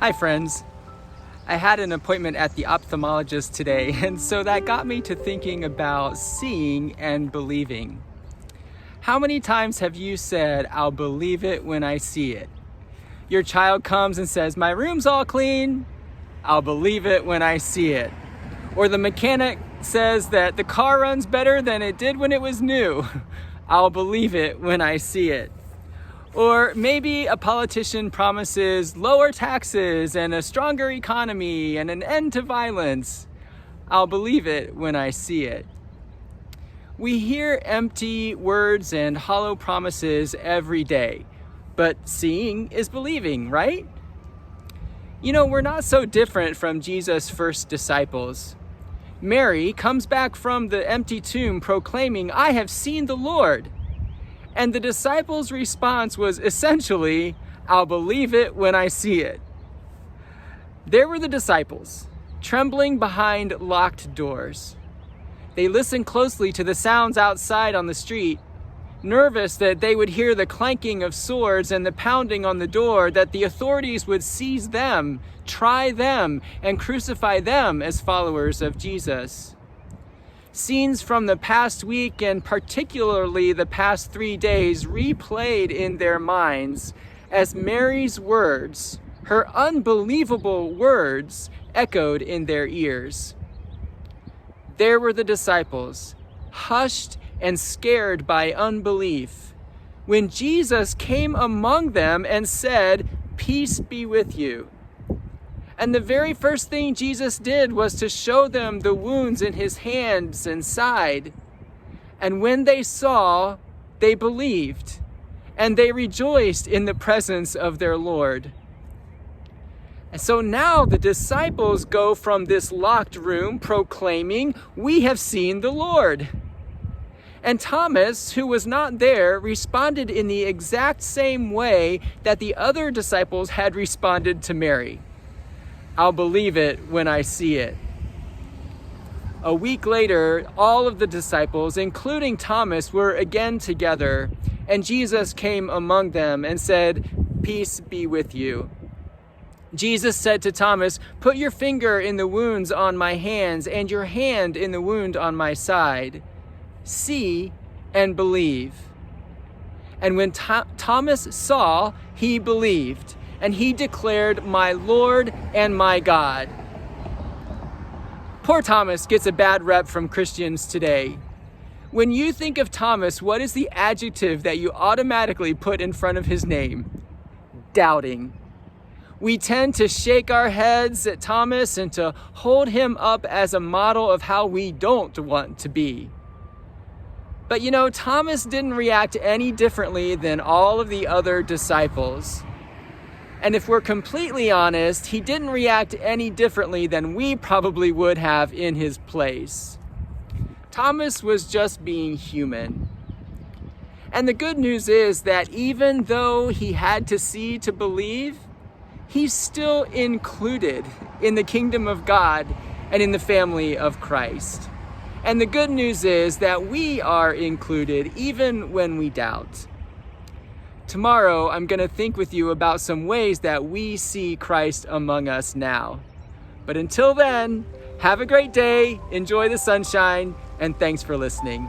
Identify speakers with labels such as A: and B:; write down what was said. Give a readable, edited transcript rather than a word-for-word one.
A: Hi friends. I had an appointment at the ophthalmologist today, and so that got me to thinking about seeing and believing. How many times have you said, "I'll believe it when I see it"? Your child comes and says, "My room's all clean." I'll believe it when I see it. Or the mechanic says that the car runs better than it did when it was new. I'll believe it when I see it. Or maybe a politician promises lower taxes and a stronger economy and an end to violence. I'll believe it when I see it. We hear empty words and hollow promises every day, but seeing is believing, right? You know, we're not so different from Jesus' first disciples. Mary comes back from the empty tomb proclaiming, "I have seen the Lord." And the disciples' response was essentially, "I'll believe it when I see it." There were the disciples, trembling behind locked doors. They listened closely to the sounds outside on the street, nervous that they would hear the clanking of swords and the pounding on the door, that the authorities would seize them, try them, and crucify them as followers of Jesus. Scenes from the past week and particularly the past 3 days replayed in their minds as Mary's words, her unbelievable words, echoed in their ears. There were the disciples, hushed and scared by unbelief, when Jesus came among them and said, "Peace be with you." And the very first thing Jesus did was to show them the wounds in his hands and side. And when they saw, they believed, and they rejoiced in the presence of their Lord. And so now the disciples go from this locked room proclaiming, "We have seen the Lord." And Thomas, who was not there, responded in the exact same way that the other disciples had responded to Mary. "I'll believe it when I see it." A week later, all of the disciples, including Thomas, were again together, and Jesus came among them and said, "Peace be with you." Jesus said to Thomas, "Put your finger in the wounds on my hands and your hand in the wound on my side. See and believe." And when Thomas saw, he believed, and he declared, "My Lord and my God." Poor Thomas gets a bad rep from Christians today. When you think of Thomas, what is the adjective that you automatically put in front of his name? Doubting. We tend to shake our heads at Thomas and to hold him up as a model of how we don't want to be. But you know, Thomas didn't react any differently than all of the other disciples. And if we're completely honest, he didn't react any differently than we probably would have in his place. Thomas was just being human. And the good news is that even though he had to see to believe, he's still included in the kingdom of God and in the family of Christ. And the good news is that we are included even when we doubt. Tomorrow, I'm going to think with you about some ways that we see Christ among us now. But until then, have a great day, enjoy the sunshine, and thanks for listening.